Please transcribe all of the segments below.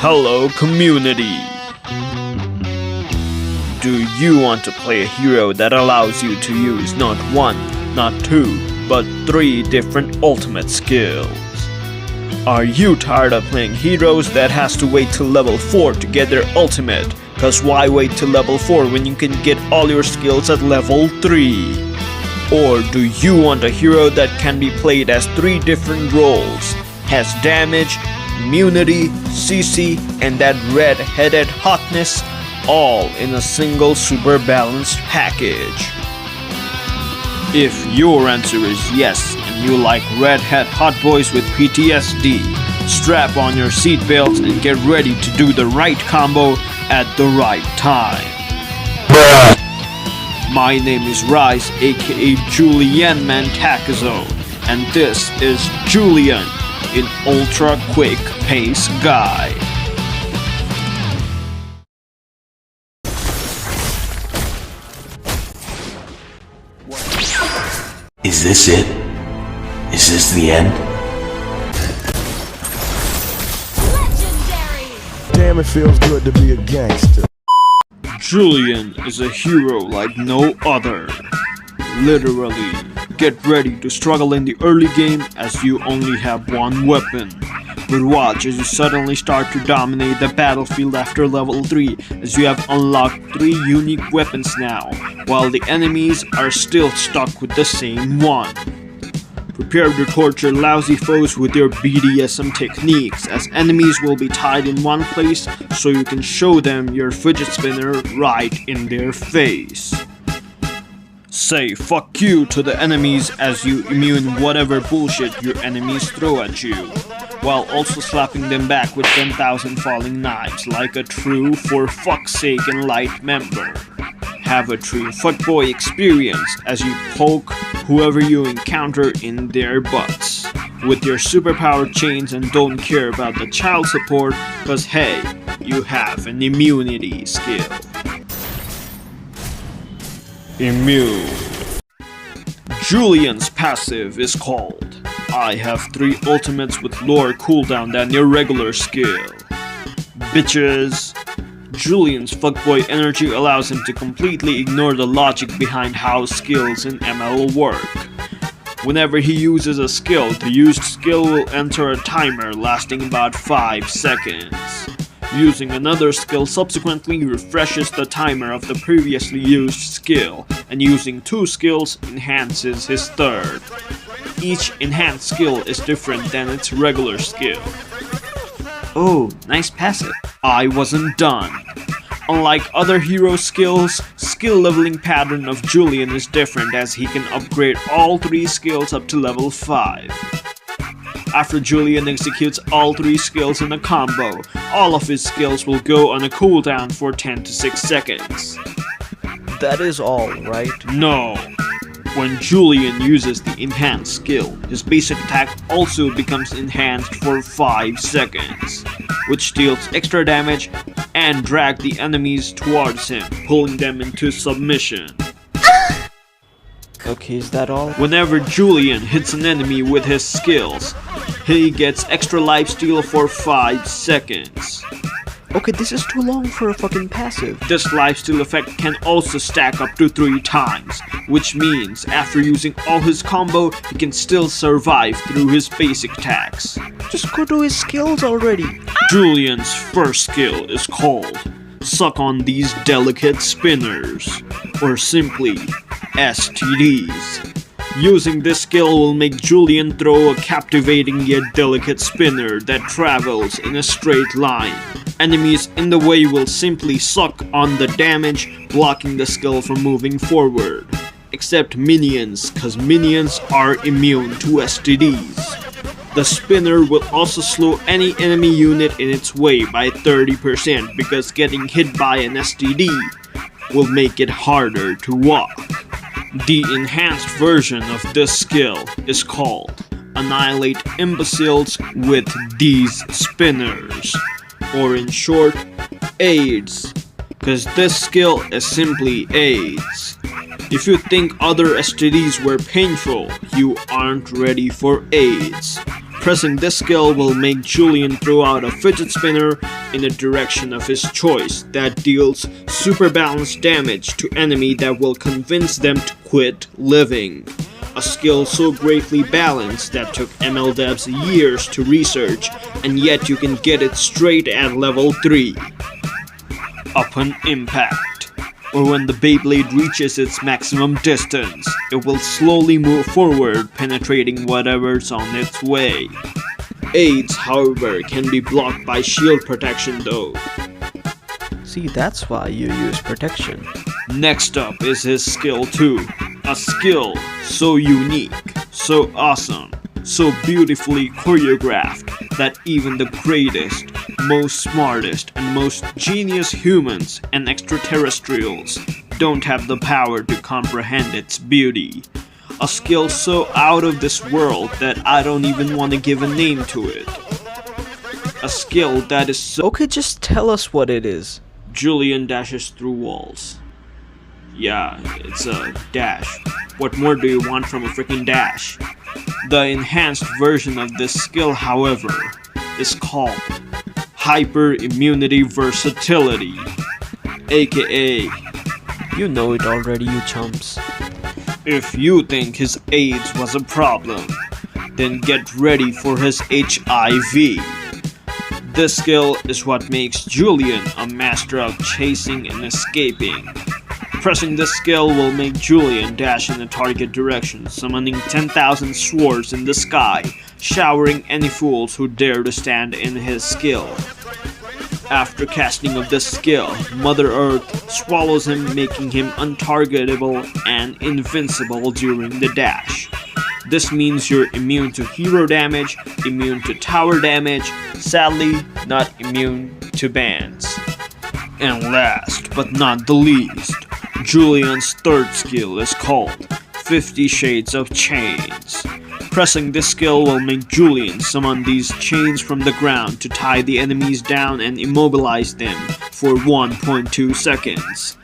Hello community! Do you want to play a hero that allows you to use not one, not two, but 3 different ultimate skills? Are you tired of playing heroes that has to wait till level 4 to get their ultimate? Cause why wait till level 4 when you can get all your skills at level 3? Or do you want a hero that can be played as 3 different roles? Has damage, immunity, CC, and that red-headed hotness, all in a single super balanced package? If your answer is yes, and you like redhead hot boys with PTSD, strap on your seatbelts and get ready to do the right combo at the right time. My name is RYZ, aka JULIAN Takezo, and this is JULIAN in Ultra Quick Pace Guide. Is this it? Is this the end? Legendary! Damn, it feels good to be a gangster. Julian is a hero like no other. Literally, get ready to struggle in the early game as you only have one weapon. But watch as you suddenly start to dominate the battlefield after level 3, as you have unlocked 3 unique weapons now, while the enemies are still stuck with the same one. Prepare to torture lousy foes with your BDSM techniques, as enemies will be tied in one place so you can show them your fidget spinner right in their face. Say fuck you to the enemies as you immune whatever bullshit your enemies throw at you, while also slapping them back with 10,000 falling knives like a true for fuck's sake and light member. Have a true fuckboy experience as you poke whoever you encounter in their butts with your superpower chains and don't care about the child support cause hey, you have an immunity skill. Immune. Julian's passive is called I have 3 ultimates with lower cooldown than your regular skill. Bitches. Julian's fuckboy energy allows him to completely ignore the logic behind how skills in ML work. Whenever he uses a skill, the used skill will enter a timer lasting about 5 seconds. Using another skill subsequently refreshes the timer of the previously used skill, and using 2 skills enhances his third. Each enhanced skill is different than its regular skill. Oh, nice passive. I wasn't done. Unlike other hero skills, skill leveling pattern of Julian is different as he can upgrade all 3 skills up to level 5. After Julian executes all 3 skills in a combo, all of his skills will go on a cooldown for 10 to 6 seconds. That is all, right? No. When Julian uses the enhanced skill, his basic attack also becomes enhanced for 5 seconds, which deals extra damage and drags the enemies towards him, pulling them into submission. Okay, is that all? Whenever Julian hits an enemy with his skills, he gets extra lifesteal for 5 seconds. Okay, this is too long for a fucking passive. This lifesteal effect can also stack up to 3 times, which means after using all his combo, he can still survive through his basic attacks. Just go to his skills already. Julian's first skill is called Suck on These Delicate Spinners, or simply STDs. Using this skill will make Julian throw a captivating yet delicate spinner that travels in a straight line. Enemies in the way will simply suck on the damage, blocking the skill from moving forward. Except minions, cause minions are immune to STDs. The spinner will also slow any enemy unit in its way by 30% because getting hit by an STD will make it harder to walk. The enhanced version of this skill is called Annihilate Imbeciles with These Spinners, or in short, AIDS, cause this skill is simply AIDS. If you think other STDs were painful, you aren't ready for AIDS. Pressing this skill will make Julian throw out a fidget spinner in a direction of his choice that deals super balanced damage to enemy that will convince them to quit living. A skill so greatly balanced that took ML devs years to research, and yet you can get it straight at level 3. Upon impact, or when the Beyblade reaches its maximum distance, it will slowly move forward, penetrating whatever's on its way. Aids, however, can be blocked by shield protection though. See, that's why you use protection. Next up is his skill 2. A skill so unique, so awesome, so beautifully choreographed that even the greatest, most smartest, and most genius humans and extraterrestrials don't have the power to comprehend its beauty. A skill so out of this world that I don't even want to give a name to it. A skill that is so... Okay, just tell us what it is. Julian dashes through walls. Yeah, it's a dash. What more do you want from a freaking dash? The enhanced version of this skill, however, is called Hyper Immunity Versatility, aka... You know it already, you chumps. If you think his AIDS was a problem, then get ready for his HIV. This skill is what makes Julian a master of chasing and escaping. Pressing this skill will make Julian dash in a target direction, summoning 10,000 swords in the sky, showering any fools who dare to stand in his skill. After casting of this skill, Mother Earth swallows him, making him untargetable and invincible during the dash. This means you're immune to hero damage, immune to tower damage, sadly not immune to bans. And last but not the least, Julian's third skill is called 50 Shades of Chains. Pressing this skill will make Julian summon these chains from the ground to tie the enemies down and immobilize them for 1.2 seconds.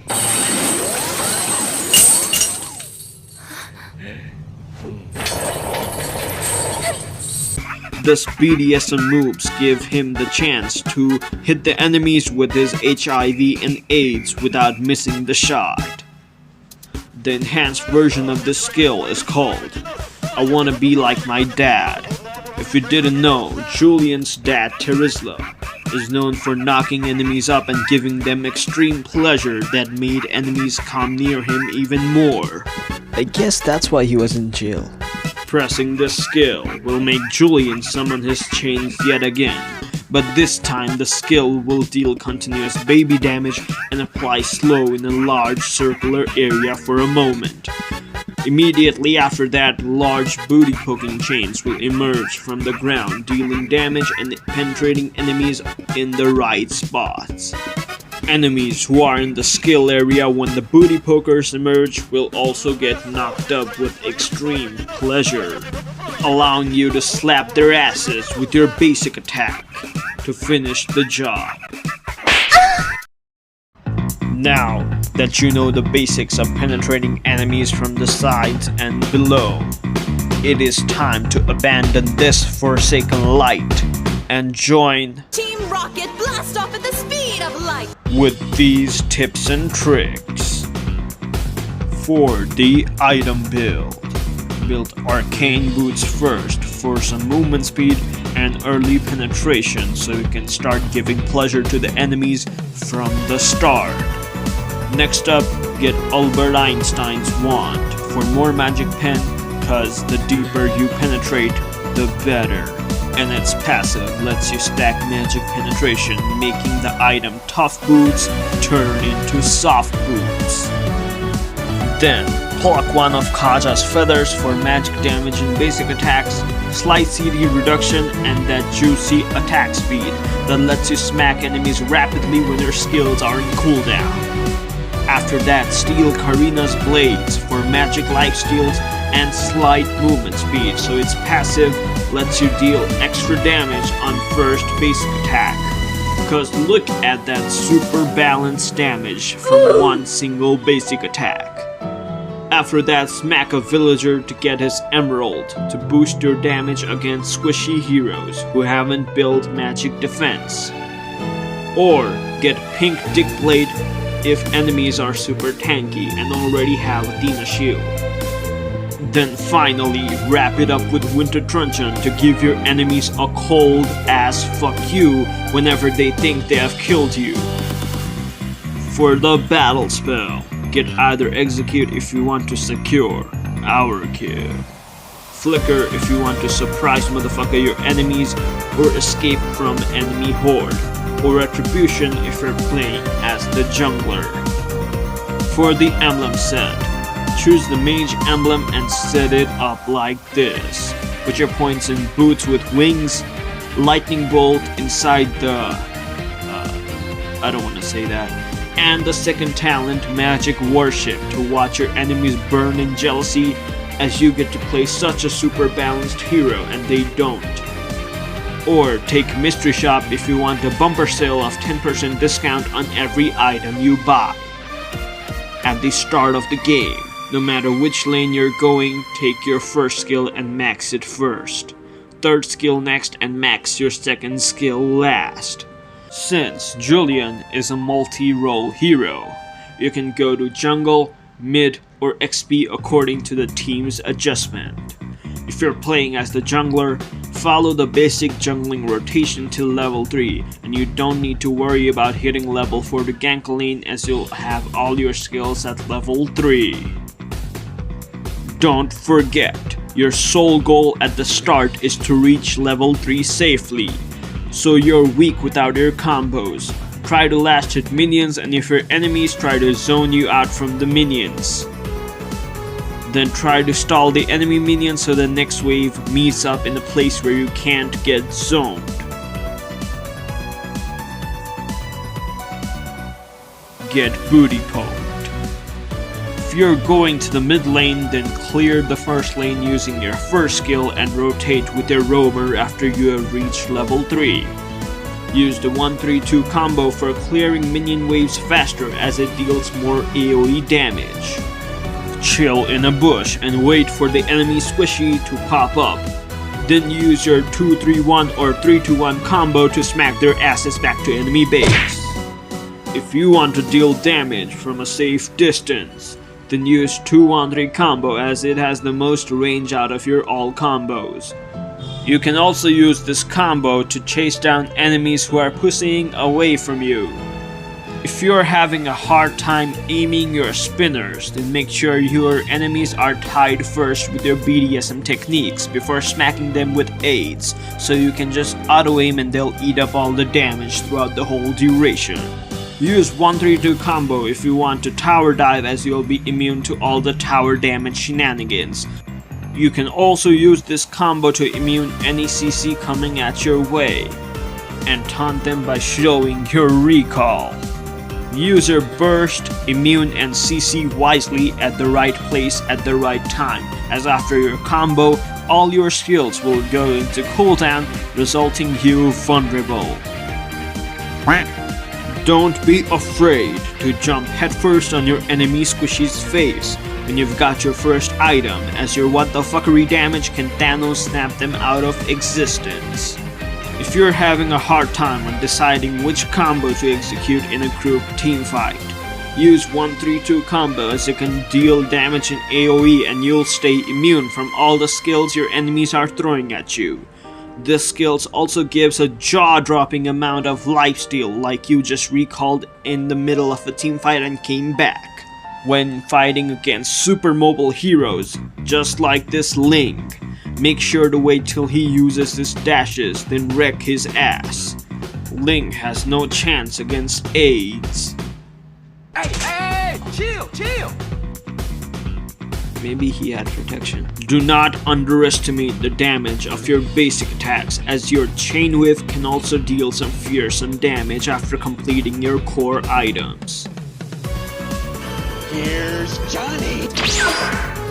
This BDSM moves give him the chance to hit the enemies with his HIV and AIDS without missing the shot. The enhanced version of this skill is called I Wanna Be Like My Dad. If you didn't know, Julian's dad Takezo is known for knocking enemies up and giving them extreme pleasure that made enemies come near him even more. I guess that's why he was in jail. Pressing this skill will make Julian summon his chains yet again, but this time the skill will deal continuous baby damage and apply slow in a large circular area for a moment. Immediately after that, large booty poking chains will emerge from the ground, dealing damage and penetrating enemies in the right spots. Enemies who are in the skill area when the booty pokers emerge will also get knocked up with extreme pleasure, allowing you to slap their asses with your basic attack to finish the job. Now that you know the basics of penetrating enemies from the sides and below, it is time to abandon this forsaken light and join Team Rocket blast off at the speed of light with these tips and tricks. For the item build, build arcane boots first for some movement speed and early penetration so you can start giving pleasure to the enemies from the start. Next up, get Albert Einstein's wand for more magic pen, cause the deeper you penetrate, the better. And its passive lets you stack magic penetration, making the item tough boots turn into soft boots. Then, pluck one of Kaja's feathers for magic damage and basic attacks, slight CD reduction, and that juicy attack speed that lets you smack enemies rapidly when their skills are in cooldown. After that, steal Karina's blades for magic lifesteals and slight movement speed, so its passive lets you deal extra damage on first basic attack. Cause look at that super balanced damage from one single basic attack. After that, smack a villager to get his emerald to boost your damage against squishy heroes who haven't built magic defense. Or get pink dick blade if enemies are super tanky and already have Athena shield. Then finally, wrap it up with winter truncheon to give your enemies a cold ass fuck you whenever they think they have killed you. For the battle spell, get either execute if you want to secure our kill, flicker if you want to surprise motherfucker your enemies or escape from enemy horde, or retribution if you're playing as the jungler. For the emblem set, choose the mage emblem and set it up like this. Put your points in boots with wings, lightning bolt inside the I don't want to say that, and the second talent, magic worship, to watch your enemies burn in jealousy as you get to play such a super balanced hero and they don't. Or take mystery shop if you want a bumper sale of 10% discount on every item you buy. At the start of the game, no matter which lane you're going, take your first skill and max it first, third skill next and max your second skill last. Since Julian is a multi-role hero, you can go to jungle, mid, or XP according to the team's adjustment. If you're playing as the jungler, follow the basic jungling rotation till level 3, and you don't need to worry about hitting level 4 to gank lane as you'll have all your skills at level 3. Don't forget, your sole goal at the start is to reach level 3 safely, so you're weak without your combos. Try to last hit minions, and if your enemies try to zone you out from the minions, then try to stall the enemy minions so the next wave meets up in a place where you can't get zoned. Get booty poked. If you're going to the mid lane, then clear the first lane using your first skill and rotate with your roamer after you have reached level 3. Use the 1-3-2 combo for clearing minion waves faster as it deals more AoE damage. Chill in a bush and wait for the enemy squishy to pop up. Then use your 2-3-1 or 3-2-1 combo to smack their asses back to enemy base. If you want to deal damage from a safe distance, then use 2-1-3 combo as it has the most range out of your all combos. You can also use this combo to chase down enemies who are pussying away from you. If you're having a hard time aiming your spinners, then make sure your enemies are tied first with your BDSM techniques before smacking them with aids, so you can just auto-aim and they'll eat up all the damage throughout the whole duration. Use 1-3-2 combo if you want to tower dive, as you'll be immune to all the tower damage shenanigans. You can also use this combo to immune any CC coming at your way, and taunt them by showing your recall. Use your burst, immune, and CC wisely at the right place at the right time, as after your combo, all your skills will go into cooldown, resulting you vulnerable. Don't be afraid to jump headfirst on your enemy squishy's face when you've got your first item, as your what the fuckery damage can Thanos snap them out of existence. If you're having a hard time on deciding which combo to execute in a group team fight, use 1-3-2 combo, as it can deal damage in AoE and you'll stay immune from all the skills your enemies are throwing at you. This skills also gives a jaw-dropping amount of lifesteal, like you just recalled in the middle of a team fight and came back. When fighting against super mobile heroes, just like this Link, make sure to wait till he uses his dashes, then wreck his ass. Link has no chance against AIDS. Hey, chill! Maybe he had protection. Do not underestimate the damage of your basic attacks, as your chain whiff can also deal some fearsome damage after completing your core items. Here's Johnny!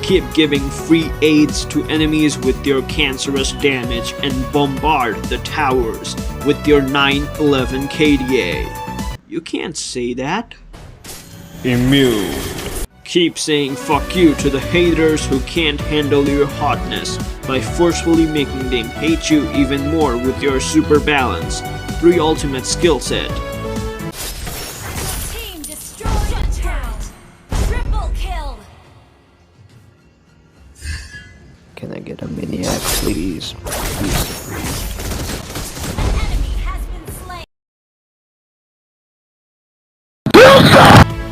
Keep giving free aids to enemies with your cancerous damage and bombard the towers with your 911 KDA. You can't say that. Immune. Keep saying fuck you to the haters who can't handle your hotness by forcefully making them hate you even more with your super balance 3 ultimate skill set. Team destroyed. Triple kill. Can I get a mini axe, please? Please. An enemy has been slain.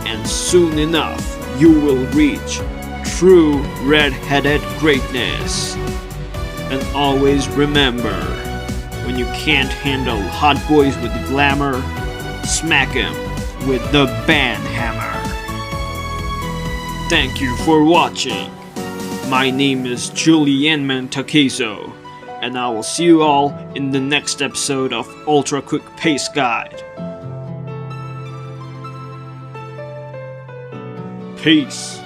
And soon enough, you will reach true red-headed greatness. And always remember, when you can't handle hot boys with glamour, smack him with the band hammer. Thank you for watching. My name is JULIAN, and I will see you all in the next episode of Ultra Quick Pace Guide. Peace.